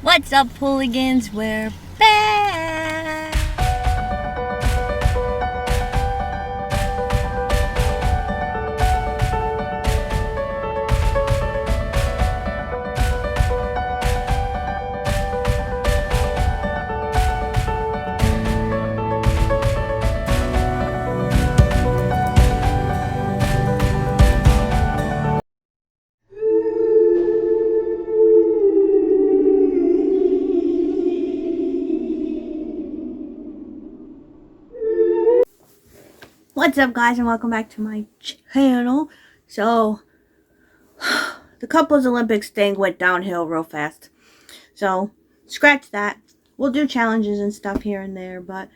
What's up, hooligans? We're back! What's up, guys, and welcome back to my channel. So, the couples Olympics thing went downhill real fast. So, scratch that. We'll do challenges and stuff here and there, but,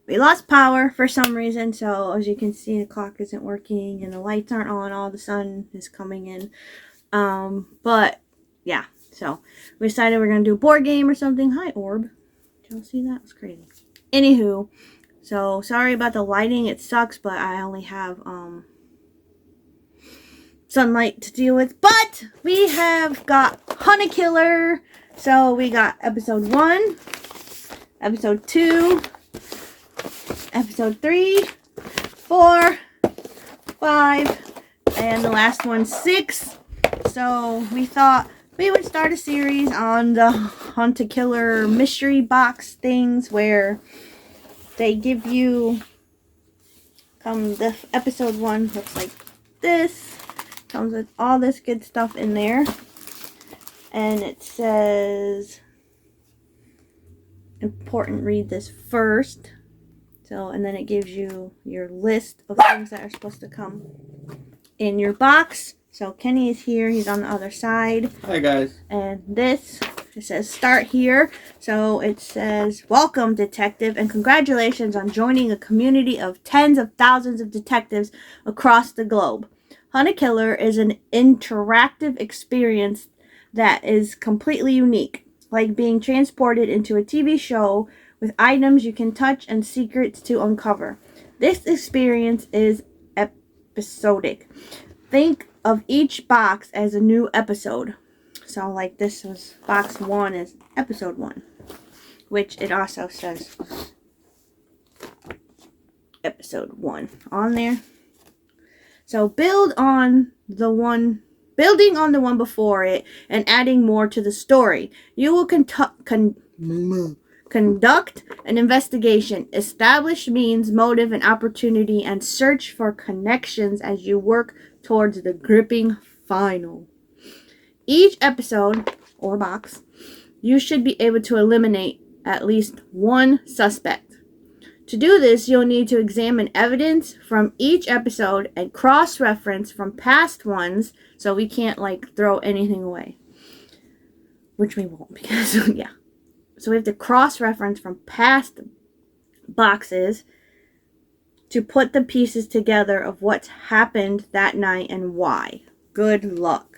we lost power for some reason. So, as you can see, the clock isn't working and the lights aren't on. All the sun is coming in. But, yeah. So, we decided we're going to do a board game or something. Hi, Orb. Did y'all see that? It was crazy. Anywho. So, sorry about the lighting, it sucks, but I only have, sunlight to deal with. But, we have got Honey Killer. So, we got episode 1, episode 2, episode 3, 4, 5, and the last one, 6. So, we thought we would start a series on the Honey Killer mystery box things where they give you, the episode 1 looks like this, comes with all this good stuff in there, and it says, important, read this first, so, and then it gives you your list of things that are supposed to come in your box. So Kenny is here, he's on the other side. Hi guys. And this, it says start here. So it says, welcome detective and congratulations on joining a community of tens of thousands of detectives across the globe. Honey Killer is an interactive experience that is completely unique, like being transported into a TV show with items you can touch and secrets to uncover. This experience is episodic. Think of each box as a new episode. So, like, this was box 1 is episode 1, which it also says episode 1 on there. So, building on the one before it and adding more to the story. You will conduct an investigation, establish means, motive, and opportunity, and search for connections as you work towards the gripping final. Each episode, or box, you should be able to eliminate at least one suspect. To do this, you'll need to examine evidence from each episode and cross-reference from past ones, so we can't, throw anything away. Which we won't, because, yeah. So we have to cross-reference from past boxes to put the pieces together of what's happened that night and why. Good luck.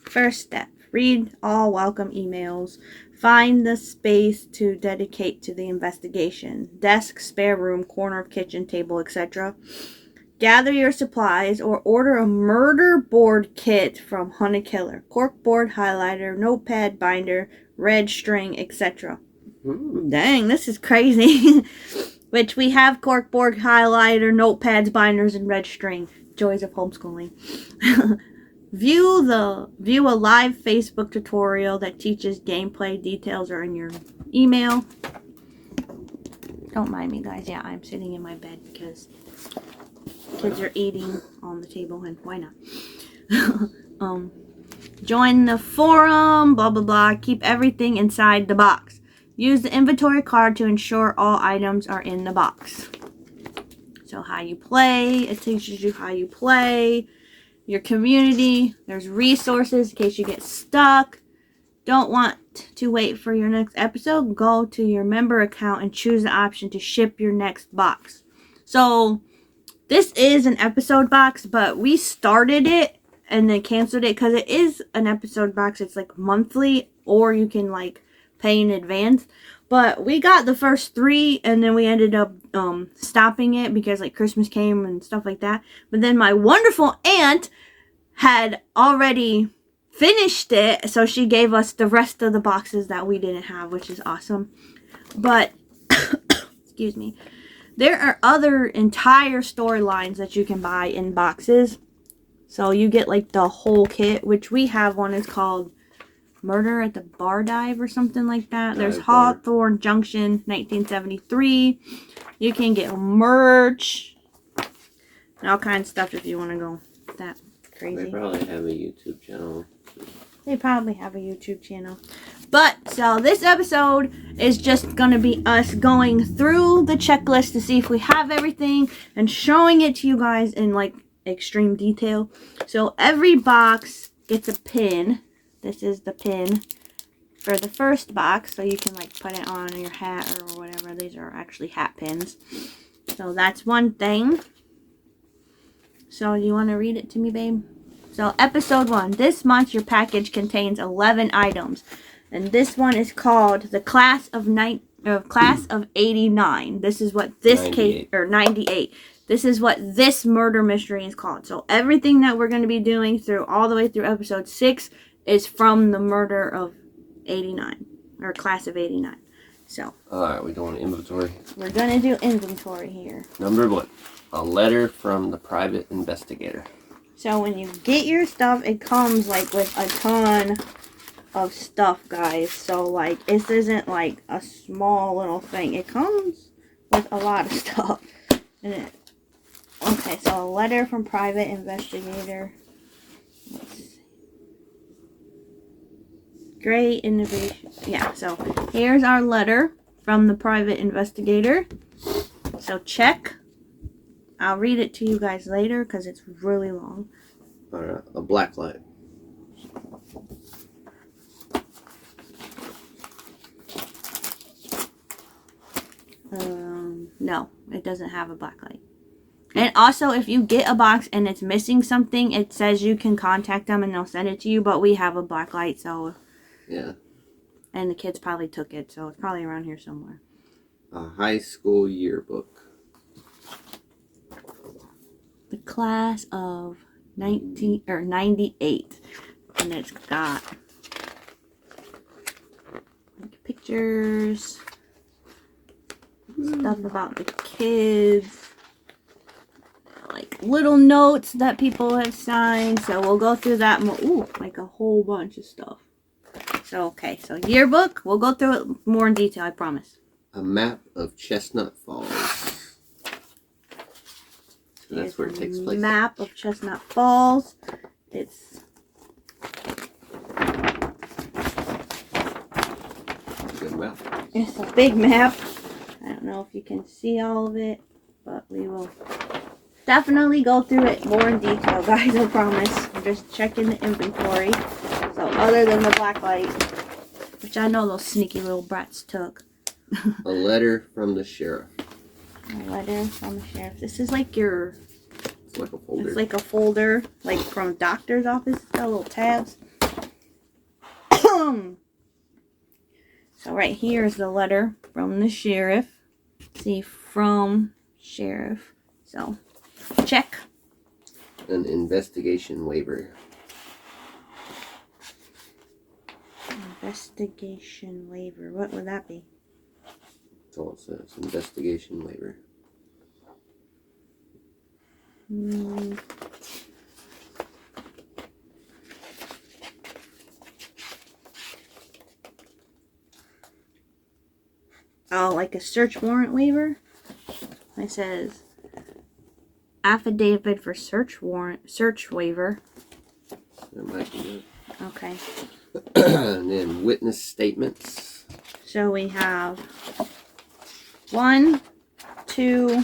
First step, read all welcome emails. Find the space to dedicate to the investigation. Desk, spare room, corner of kitchen, table, etc. Gather your supplies or order a murder board kit from Honey Killer. Corkboard, highlighter, notepad, binder, red string, etc. Dang, this is crazy. Which we have corkboard, highlighter, notepads, binders, and red string. Joys of homeschooling. View a live Facebook tutorial that teaches gameplay. Details are in your email. Don't mind me, guys. Yeah, I'm sitting in my bed because kids are eating on the table, and why not? Join the forum, blah, blah, blah. Keep everything inside the box. Use the inventory card to ensure all items are in the box. So how you play, it teaches you how you play. Your community, there's resources in case you get stuck. Don't want to wait for your next episode? Go to your member account and choose the option to ship your next box. So, this is an episode box, but we started it and then canceled it because it is an episode box. It's monthly, or you can pay in advance. But we got the first 3 and then we ended up stopping it because Christmas came and stuff like that. But then my wonderful aunt had already finished it, so she gave us the rest of the boxes that we didn't have, which is awesome. But, excuse me, there are other entire storylines that you can buy in boxes. So you get like the whole kit, which we have one is called Murder at the Bar Dive or something like that. There's Hawthorne Junction, 1973. You can get merch and all kinds of stuff if you want to go that crazy. They probably have a YouTube channel. They probably have a YouTube channel. But, so this episode is just going to be us going through the checklist to see if we have everything and showing it to you guys in like extreme detail. So every box gets a pin. This is the pin for the first box, so you can like put it on your hat or whatever. These are actually hat pins. So that's one thing. So you want to read it to me, babe? So episode 1. This month your package contains 11 items. And this one is called the Class of 89. This is what this 98. case, or 98. This is what this murder mystery is called. So everything that we're going to be doing through all the way through episode 6 is from the murder of 89, or Class of 89. So. Alright, we're doing inventory. We're going to do inventory here. Number 1. A letter from the private investigator. So when you get your stuff, it comes like with a ton of stuff, guys. So like this isn't like a small little thing. It comes with a lot of stuff. Okay, so a letter from private investigator. Let's see. Great innovation. Yeah, so here's our letter from the private investigator. So check. I'll read it to you guys later because it's really long. Alright, a black light. No, it doesn't have a black light. And also, if you get a box and it's missing something, it says you can contact them and they'll send it to you, but we have a black light, so... Yeah. And the kids probably took it, so it's probably around here somewhere. A high school yearbook. The Class of 98. And it's got like pictures, stuff about the kids, like little notes that people have signed. So we'll go through that more. Ooh, like a whole bunch of stuff. So, okay, so yearbook, we'll go through it more in detail, I promise. A map of Chestnut Falls. So that's where it takes place. Map of Chestnut Falls. It's a good map. It's a big map. I don't know if you can see all of it, but we will definitely go through it more in detail, guys, I promise. I'm just checking the inventory. So other than the black light, which I know those sneaky little brats took. A letter from the sheriff. A letter from the sheriff. This is like your... It's like a folder. It's like a folder, like from a doctor's office. It's got little tabs. So right here is the letter from the sheriff. See, from sheriff. So, check. An investigation waiver. Investigation waiver. What would that be? That's all it says. Investigation waiver. Oh, like a search warrant waiver? It says affidavit for search warrant, search waiver. That might be it. Okay. And then witness statements. So we have 1, 2,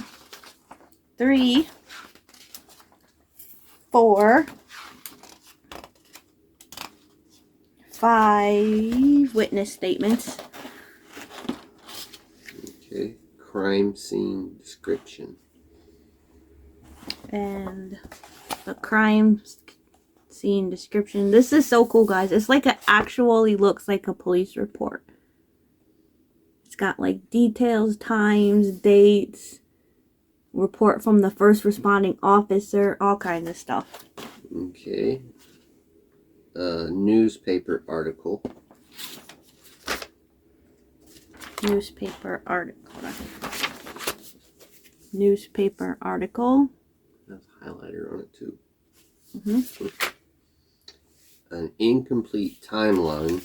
3, 4, 5 witness statements. Okay. Crime scene description. And the crime scene description. This is so cool, guys. It's like it actually looks like a police report. It's got like details, times, dates, report from the first responding officer, all kinds of stuff. Okay. a newspaper article. Newspaper article. Newspaper article. There's a highlighter on it too. Mm-hmm. An incomplete timeline.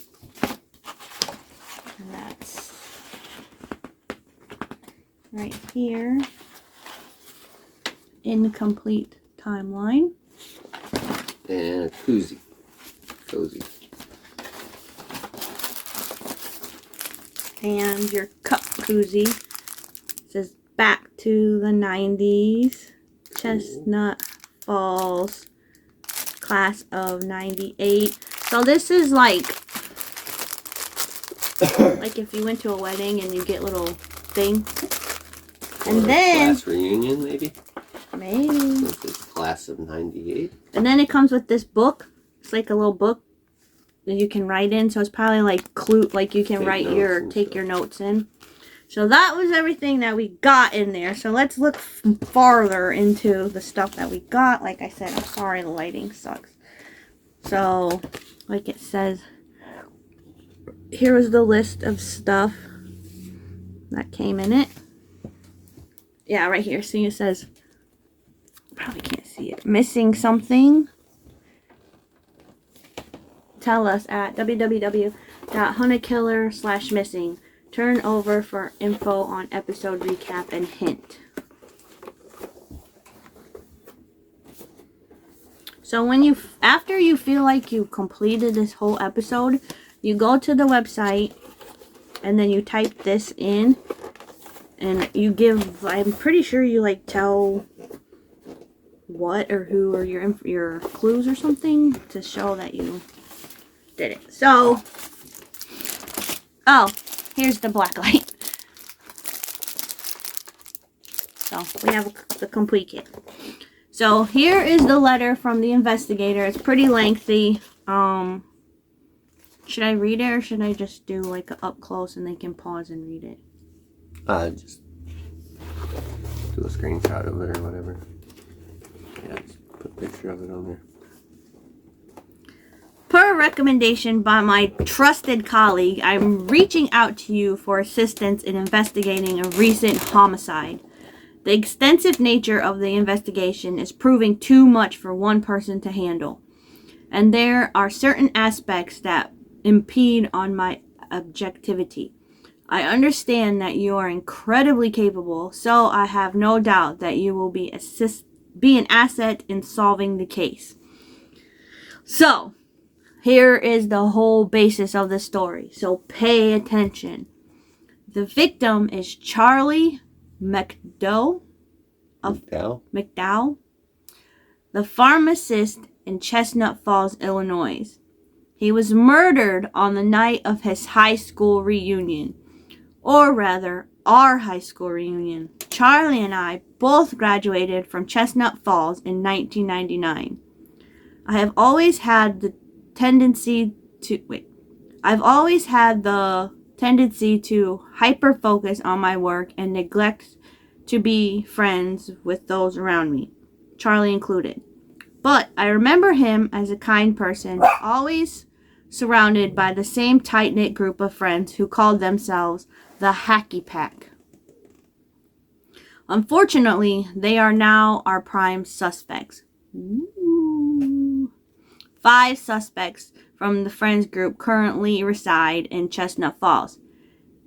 And that's right here. Incomplete timeline. And a koozie. Cozy. And your cup koozie. It says back to the 90s. Chestnut Falls. Class of 98. So this is like if you went to a wedding and you get little thing. And or then class reunion, maybe. Since it's class of 98. And then it comes with this book. It's like a little book that you can write in. So it's probably like like you can take your notes in. So that was everything that we got in there. So let's look farther into the stuff that we got. Like I said, I'm sorry the lighting sucks. So, like it says, here is the list of stuff that came in it. Yeah, right here. See, it says, probably can't see it. Missing something. Tell us at www.huntakiller/missing. Turn over for info on episode recap and hint. So after you feel like you completed this whole episode, you go to the website and then you type this in and you give, I'm pretty sure you like tell what or who or your clues or something to show that you did it. So, oh, here's the black light. So we have the complete kit. So here is the letter from the investigator. It's pretty lengthy. Should I read it or should I just do like a up close and they can pause and read it? Just do a screenshot of it or whatever. Yeah, just put a picture of it on there. Per recommendation by my trusted colleague, I'm reaching out to you for assistance in investigating a recent homicide. The extensive nature of the investigation is proving too much for one person to handle, and there are certain aspects that impede on my objectivity. I understand that you are incredibly capable, so I have no doubt that you will be an asset in solving the case. So, here is the whole basis of the story, so pay attention. The victim is Charlie McDowell, the pharmacist in Chestnut Falls, Illinois. He was murdered on the night of his high school reunion, or rather, our high school reunion. Charlie and I both graduated from Chestnut Falls in 1999. I've always had the tendency to hyper-focus on my work and neglect to be friends with those around me, Charlie included. But I remember him as a kind person, always surrounded by the same tight-knit group of friends who called themselves the Hacky Pack. Unfortunately, they are now our prime suspects. Ooh. 5 suspects from the friends group currently reside in Chestnut Falls.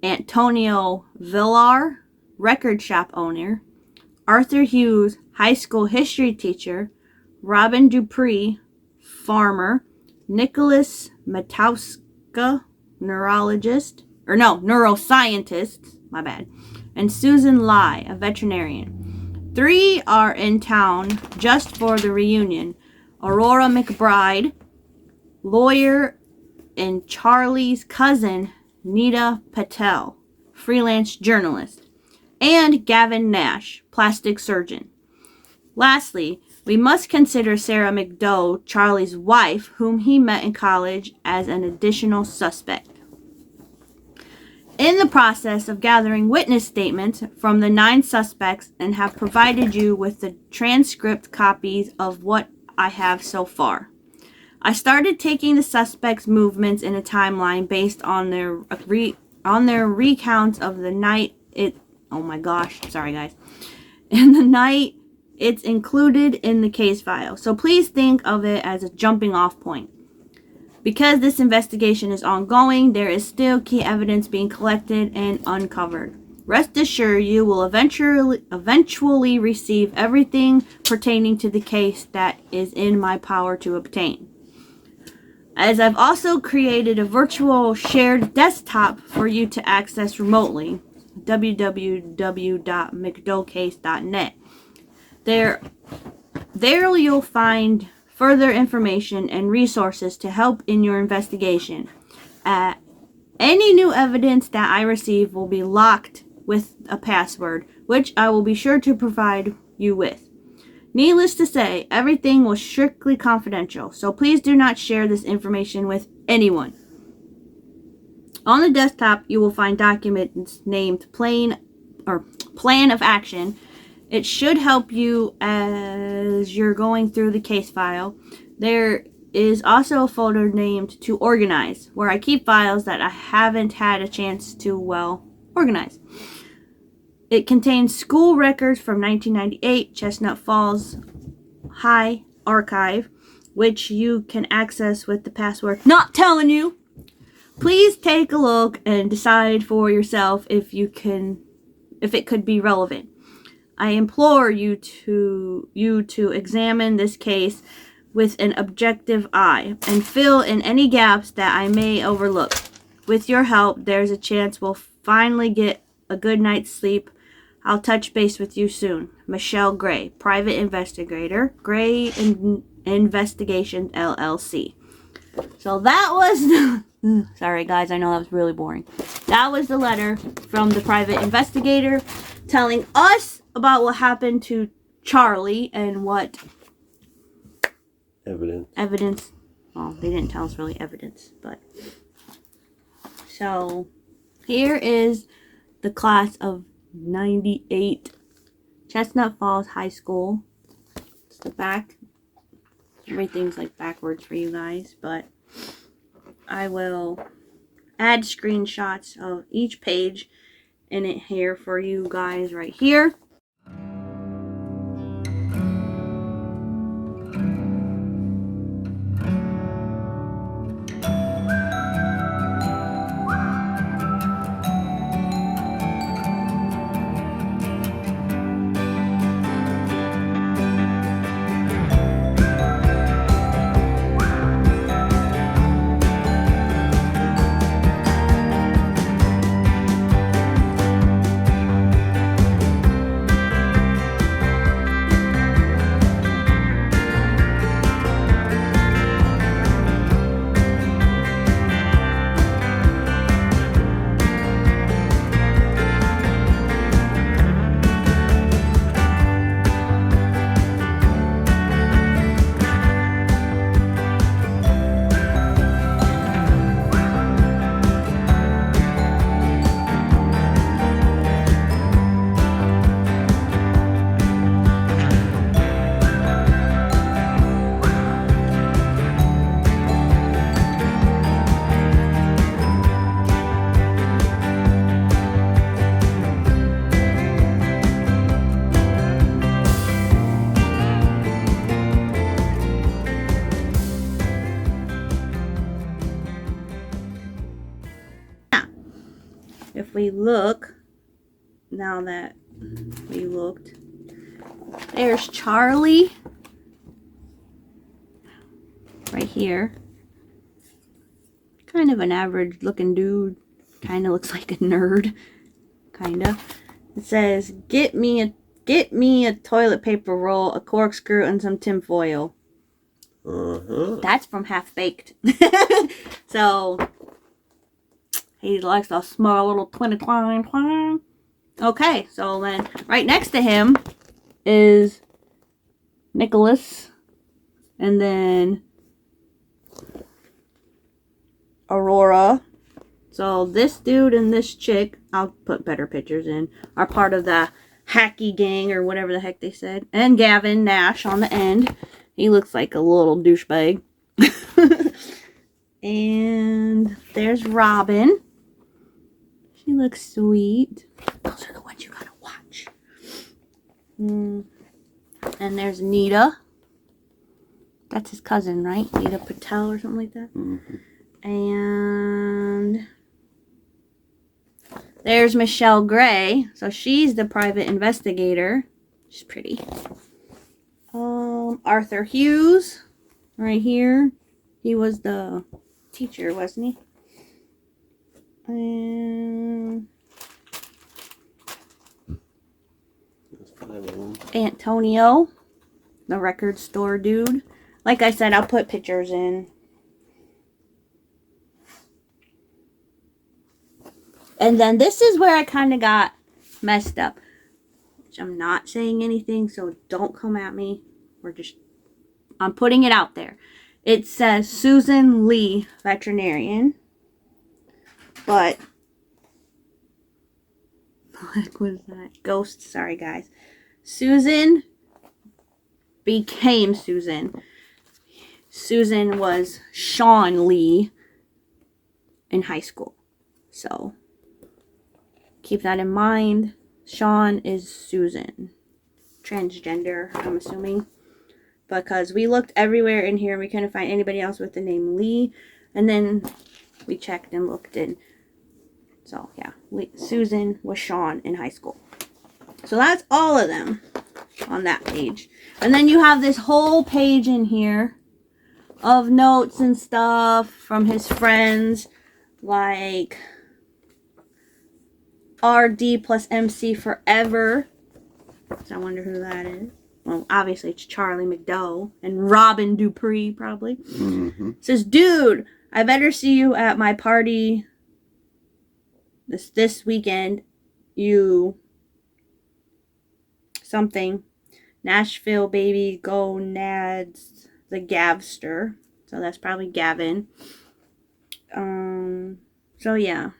Antonio Villar, record shop owner. Arthur Hughes, high school history teacher. Robin Dupree, farmer. Nicholas Matowska, neuroscientist, and Susan Lai, a veterinarian. 3 are in town just for the reunion. Aurora McBride, lawyer, and Charlie's cousin, Nita Patel, freelance journalist, and Gavin Nash, plastic surgeon. Lastly, we must consider Sarah McDowell, Charlie's wife, whom he met in college, as an additional suspect. In the process of gathering witness statements from the 9 suspects and have provided you with the transcript copies of what I have so far. I started taking the suspects' movements in a timeline based on their recounts of the night oh my gosh, sorry guys. In the night it's included in the case file. So please think of it as a jumping off point. Because this investigation is ongoing, there is still key evidence being collected and uncovered. Rest assured, you will eventually receive everything pertaining to the case that is in my power to obtain. As I've also created a virtual shared desktop for you to access remotely, www.mcdollcase.net. There you'll find further information and resources to help in your investigation. Any new evidence that I receive will be locked with a password, which I will be sure to provide you with. Needless to say, everything was strictly confidential, so please do not share this information with anyone. On the desktop, you will find documents named Plan of Action. It should help you as you're going through the case file. There is also a folder named To Organize, where I keep files that I haven't had a chance to, organize. It contains school records from 1998, Chestnut Falls High Archive, which you can access with the password not telling you. Please take a look and decide for yourself if it could be relevant. I implore you to examine this case with an objective eye and fill in any gaps that I may overlook. With your help, there's a chance we'll finally get a good night's sleep. I'll touch base with you soon. Michelle Gray, Private Investigator, Gray Investigations, LLC. So that was... Sorry guys, I know that was really boring. That was the letter from the private investigator telling us about what happened to Charlie and what... Evidence. Well, they didn't tell us really evidence, but... So, here is the class of 98, Chestnut Falls High School. It's the back. Everything's like backwards for you guys, but I will add screenshots of each page in it here for you guys right here. If we look, now that we looked, there's Charlie right here. Kind of an average looking dude. Kind of looks like a nerd. Kind of. It says, get me a toilet paper roll, a corkscrew, and some tinfoil. That's from Half Baked. So... he likes a small little twine. Okay, so then right next to him is Nicholas. And then Aurora. So this dude and this chick, I'll put better pictures in, are part of the Hacky Gang or whatever the heck they said. And Gavin Nash on the end. He looks like a little douchebag. And there's Robin. She looks sweet. Those are the ones you gotta watch. And there's Nita. That's his cousin, right? Nita Patel or something like that. Mm-hmm. And there's Michelle Gray. So she's the private investigator. She's pretty. Arthur Hughes, right here. He was the teacher, wasn't he? And There's 5 of them. Antonio, the record store dude. Like I said, I'll put pictures in. And then this is where I kind of got messed up. Which I'm not saying anything, so don't come at me. I'm putting it out there. It says Susan Lee, veterinarian. But, what was that? Ghost, sorry guys. Susan became Susan. Susan was Sean Lee in high school. So, keep that in mind. Sean is Susan. Transgender, I'm assuming. Because we looked everywhere in here. We couldn't find anybody else with the name Lee. And then we checked and looked in. So, yeah. Susan was Sean in high school. So, that's all of them on that page. And then you have this whole page in here of notes and stuff from his friends. Like RD plus MC Forever. So I wonder who that is. Well, obviously it's Charlie McDowell and Robin Dupree, probably. Mm-hmm. Says, dude, I better see you at my party this weekend. You something. Nashville baby, go Nads, the Gavster. So that's probably Gavin. So yeah.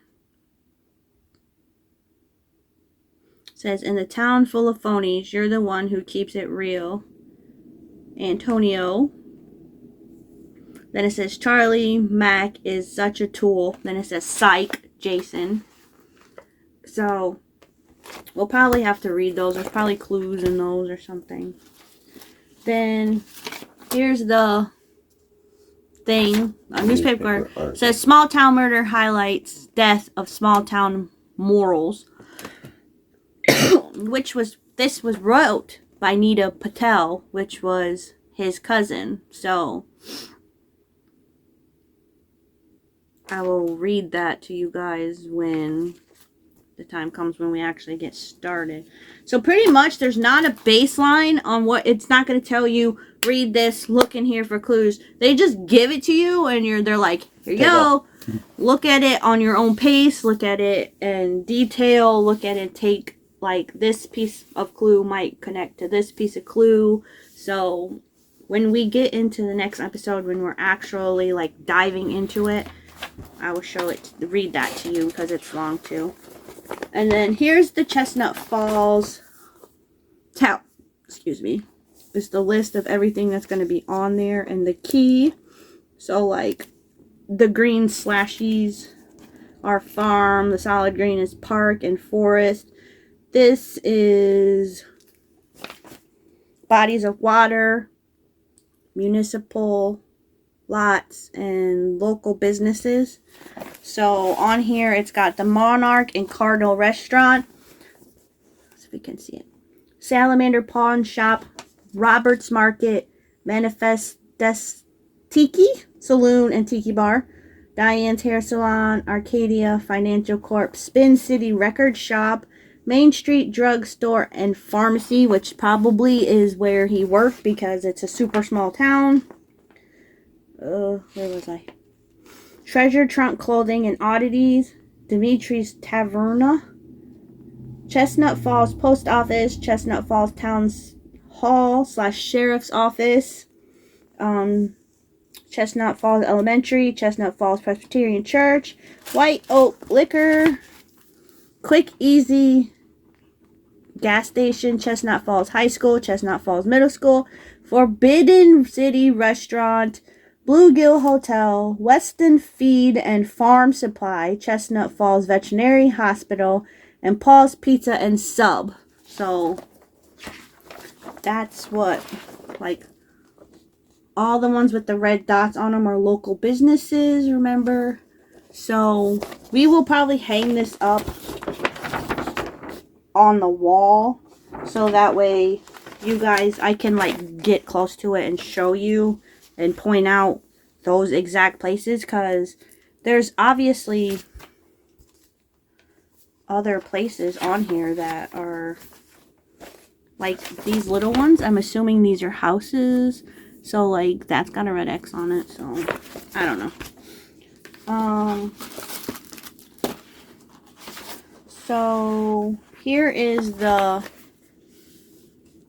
Says, in the town full of phonies, you're the one who keeps it real. Antonio. Then it says, Charlie Mack is such a tool. Then it says, psych, Jason. So, we'll probably have to read those. There's probably clues in those or something. Then, here's the thing. A newspaper says, small town murder highlights death of small town morals. This was wrote by Nita Patel, which was his cousin. So I will read that to you guys when the time comes when we actually get started. So pretty much there's not a baseline on what, it's not going to tell you, read this, look in here for clues. They just give it to you and they're like, here you go. Look at it on your own pace, look at it in detail, look at it, take like this piece of clue might connect to this piece of clue. So when we get into the next episode, when we're actually like diving into it, I will show it, read that to you because it's long too. And then here's the Chestnut Falls town. Excuse me. It's the list of everything that's going to be on there and the key. So like the green slashies are farm. The solid green is park and forest. This is bodies of water, municipal lots, and local businesses. So on here it's got the Monarch and Cardinal Restaurant. Let's see if we can see it. Salamander Pawn Shop, Roberts Market, Manifest Tiki Saloon and Tiki Bar, Diane's Hair Salon, Arcadia Financial Corp, Spin City Record Shop, Main Street Drug Store and Pharmacy, which probably is where he worked because it's a super small town. Where was I? Treasure Trunk Clothing and Oddities, Dimitri's Taverna, Chestnut Falls Post Office, Chestnut Falls Town Hall / Sheriff's Office, Chestnut Falls Elementary, Chestnut Falls Presbyterian Church, White Oak Liquor, Quick Easy Gas Station, Chestnut Falls High School, Chestnut Falls Middle School, Forbidden City Restaurant, Bluegill Hotel, Weston Feed and Farm Supply, Chestnut Falls Veterinary Hospital, and Paul's Pizza and Sub. So that's what, like, all the ones with the red dots on them are local businesses, remember? So we will probably hang this up on the wall, so that way you guys, I can like get close to it and show you and point out those exact places, because there's obviously other places on here that are like these little ones. I'm assuming these are houses, so like that's got a red X on it, so I don't know. So here is the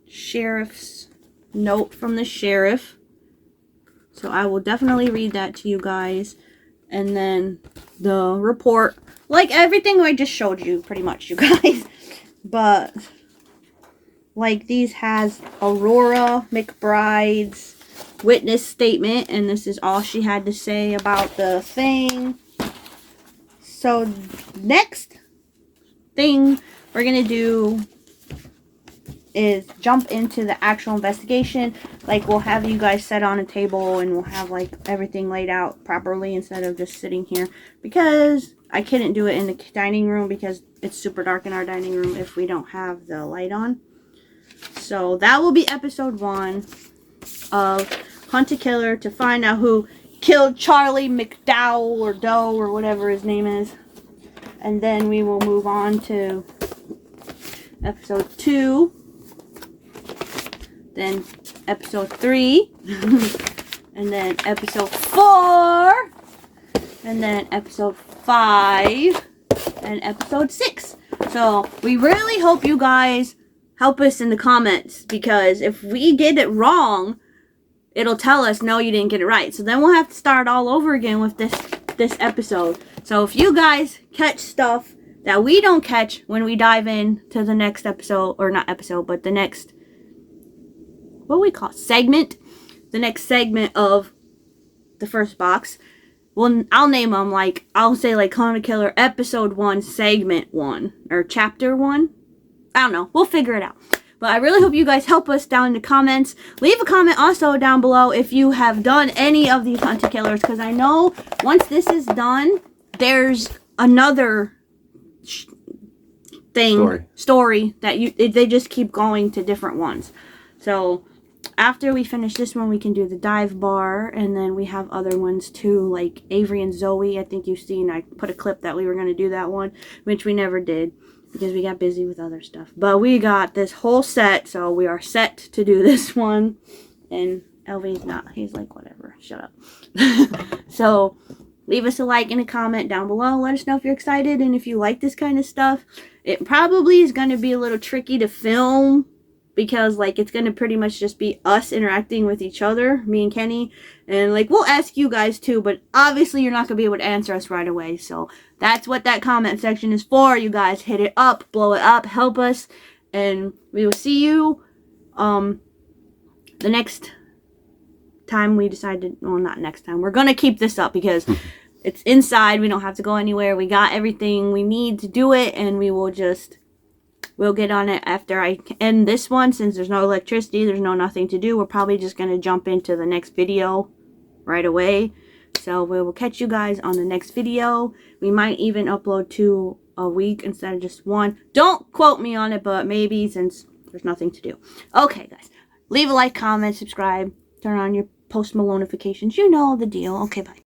sheriff's note from the sheriff. So I will definitely read that to you guys. And then the report, like everything I just showed you pretty much, you guys. But like these has Aurora McBride's witness statement, and this is all she had to say about the thing. So next thing we're gonna do is jump into the actual investigation. Like, we'll have you guys set on a table and we'll have like everything laid out properly instead of just sitting here, because I couldn't do it in the dining room because it's super dark in our dining room if we don't have the light on. So that will be episode 1 of Hunt a Killer, to find out who killed Charlie McDowell or Doe or whatever his name is. And then we will move on to episode 2. Then episode 3. And then episode 4. And then episode 5. And episode 6. So we really hope you guys help us in the comments, because if we get it wrong, it'll tell us, no, you didn't get it right. So then we'll have to start all over again with this episode. So if you guys catch stuff that we don't catch when we dive in to the next episode, or not episode, but the next, what do we call it? Segment? The next segment of the first box. Well, I'll name them, like, I'll say like Hunt a Killer episode 1, segment 1, or chapter 1. I don't know. We'll figure it out. But I really hope you guys help us down in the comments. Leave a comment also down below if you have done any of these Hunt a Killers, because I know once this is done, there's another story that they just keep going to different ones. So after we finish this one, we can do the dive bar, and then we have other ones too, like Avery and Zoe. I think you've seen, I put a clip that we were going to do that one, which we never did because we got busy with other stuff. But we got this whole set, so we are set to do this one. And Elvie's not, he's like, whatever, shut up. So leave us a like and a comment down below. Let us know if you're excited and if you like this kind of stuff. It probably is going to be a little tricky to film, because like it's going to pretty much just be us interacting with each other, me and Kenny, and like we'll ask you guys too, but obviously you're not going to be able to answer us right away. So that's what that comment section is for. You guys hit it up, blow it up, help us, and we will see you the next time we decide to, well, not next time. We're going to keep this up because it's inside. We don't have to go anywhere. We got everything we need to do it, and we will just, we'll get on it after I end this one. Since there's no electricity, there's no nothing to do, we're probably just going to jump into the next video right away. So we will catch you guys on the next video. We might even upload 2 a week instead of just 1. Don't quote me on it, but maybe, since there's nothing to do. Okay, guys. Leave a like, comment, subscribe, turn on your post notifications. You know the deal. Okay, bye.